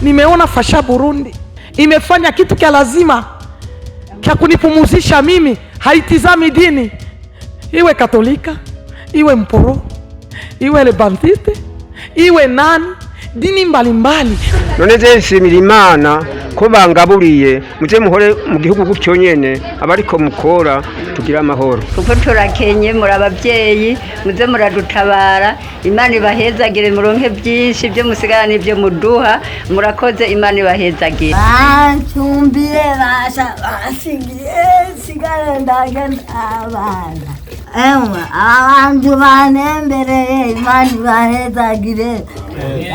Nimeona Fasha Burundi imefanya kitu kia lazima kia kunipumuzisha mimi. Haitizami dini, iwe Katolika, iwe Mporo, iwe Lebantite, iwe nani, dini mbalimbali. None je nshimira Imana ko bangaburiye muje muhore mu gihugu gutyo nyene abariko mukora tugira amahoro. Kuko turakenye muri abavyeyi muze muradutabara. Imana ibahezagire muronke byinshi byo musigana ibyo muduha. Murakoze, Imana ibahezagire. Bancumbire basha basigiye sigara ndagenda abana. Abantu banembereye Imana ibahezagire.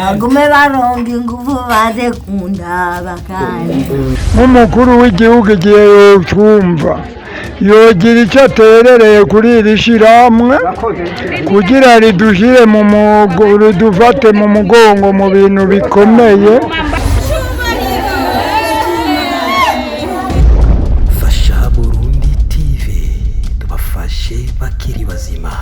Agume baronga ingufu baze kundaba kandi. Umukuru w'igihugu igihe yocyumva yogira icyo aterereye kuri iri shirahamwe kugira ridushire mu muguru, dufate mu mugongo mu bintu bikomeye. Fasha Burundi TV, tubafashe bakiri bazima.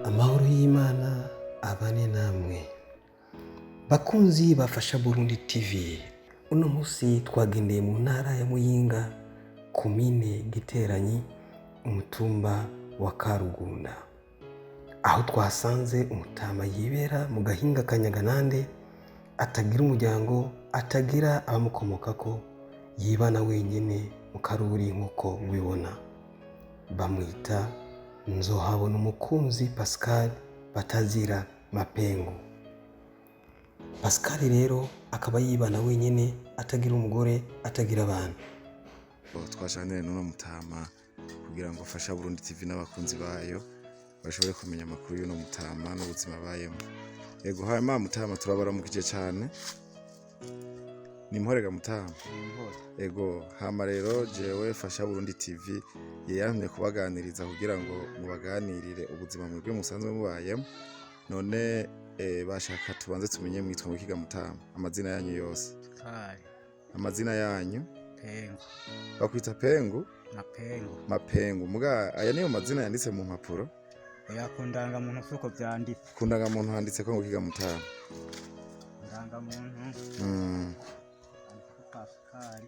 Amahoro y'Imana abane namwe bakunzi bafasha Burundi TV. Uno musi twagendeye mu ntara ya Muyinga, komine Giteranyi, umutumba wa Karugunda, aho twasanze umutama yibera mu gahinga kanyaganande, atagira umuryango, atagira abamukomokako, yibana wenyene mu karuri nkuko mubibona. Bamwita Nzohabona umukunzi Pascal batazira Mapengo. Pascal rero akaba yibana wenyene, atagira umugore, atagira abana. Twashanire n'uno mutama kugira ngo Fasha Burundi TV n'abakunzi bayo bashobore kumenya amakuru y'uno mutama n'ubuzima bayemo. Yego hama mutama turabaramukije cyane. Ni mporega mutama. Ego hama rero jewe Fasha Burundi TV yeyamye kubaganiriza kugira ngo mubaganirire ubuzima mwebwe musanzwe mubayemo. None bashaka tubanze tumenye mwitwa mukiga mutama, amazina yanyu yose. Amazina yanyu? Pengo. Bakwita Pengo? Mapengo. Mapengo. Muga aya niyo mazina yanditse mu mpapuro? Oya, kundanga muntu fuko byanditse. Kundanga muntu handitse ko mukiga mutama. Kundanga muntu. Pascal.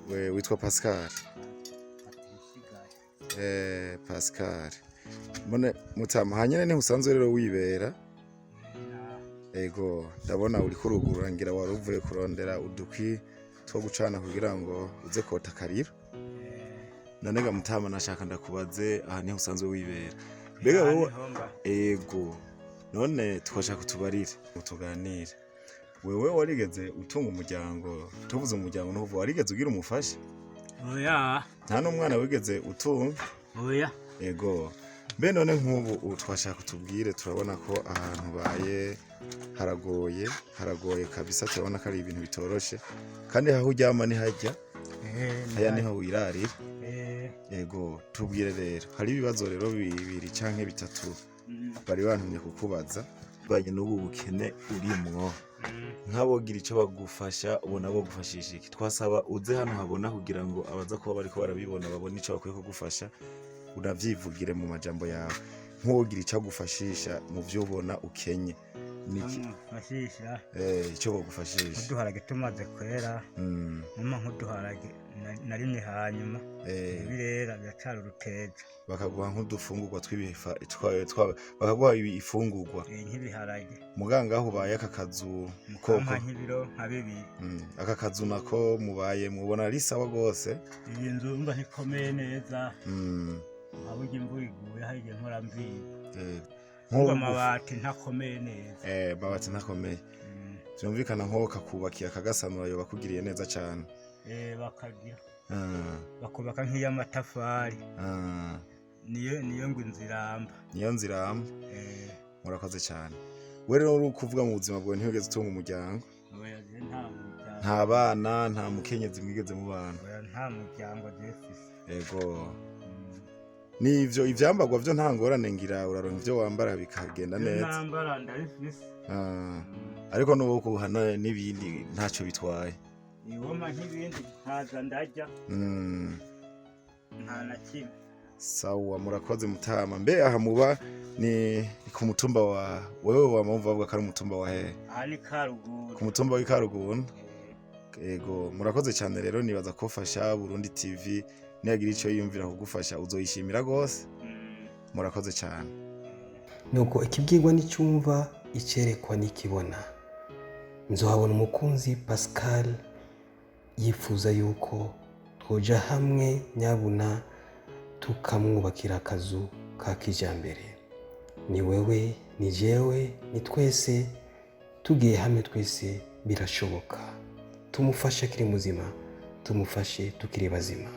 We witwa Pascal. Pascal. Mbone mutama hanyene ne usanzwe rero wibera? Ego ndabona uri kurugurura ngira waruvuye kurondera udukwi two gucana kugira ngo uze kota kariro. None ga mutama nashaka ndakubaze aha niho usanzwe wibera. Mbega wowe? Ego. None twashaka kutubarire utuganire. Wewe warigeze utunga umuryango? Tuvuze umuryango no kuvuga warigeze ugira umufasha? Oya. Nta n'umwana wigeze utunga? Oya. Ego. Mbe none nk'ubu twashaka kutubwire, turabona ko ahantu baye haragoye kabisa, turabona ko ari ibintu bitoroshe kandi aho uryama ni hajya aya niho wirarira. Ego tubwire rero, hari ibibazo rero bibiri canke bitatu bari bantumye kukubaza banye n'ubu bukene urimwo. Nkabogira icyo bagufasha, ubona bo gufashisha iki? Twasaba uze hano habona kugira ngo abaza kuba bariko barabibona babone icyo bakwiye kugufasha, unavyivugire mu majambo yawe. Nkuwogira icyo agufashisha mu byo ubona ukenye niki? Fashisha icyo bagufashisha. Uduharage tumaze kwera, mama nk'uduharage narimye hanyuma birera byacari uruteja, bakaguha nk'udufungurwa twibifa bakaguha ifungurwa nk'ibiharage. Muganga aho ubaye aka kazu koko nk'ibiro nka bibiri. Aka kazu nako mubaye mubona ari sawa gose? Iyi nzu mba ntikomeye neza, abuge imvura iguye haje nkora mvira. Nk'ubu amabati ntakomeye neza. Amabati ntakomeye. Byumvikana nko kakubakira kagasanura yo bakugiriye neza cyane. Bakagira bakubaka nk'iy'amatafari. Niyo ngo inziramba. Niyo nziramba. Murakoze cyane. We rero uri kuvuga mu buzima bwawe ntihugeze utunga umuryango? Oya, nta muryango. Nta bana, nta mukenyezi mwigeze mu bana? Oya, nta muryango dufise. Ego. nivyo ivyambagwa vyo nta ngorane ngira uraronka ivyo wambara bikagenda neza nambara ndabifise ariko nuwo kuhana n'ibindi ntaco bitwaye iwoma nk'ibindi ntaza ndarya nta na kimwe. Sawa murakoze Mutama. Mbe aha muba ni ku mutumba wa wewe wamumva bavuga ko ari umutumba wa hehe? Aha ni Karuguru. Ku mutumba wa Karuguru. Ego murakoze cyane rero nibaza ko fasha Burundi TV niyagira ico yiyumvira kugufasha uzoyishimira gose. Murakoze cyane. Nuko ikibwirwa n'icyumva icerekwa n'ikibona. Nzohabona umukunzi Pascal yifuza yuko twoja hamwe nyabuna tukamwubakira akazu ka kijambere. Ni wewe, ni jewe, ni twese tugiye hamwe twese birashoboka. Tumufashe kiri muzima, tumufashe tukiri bazima.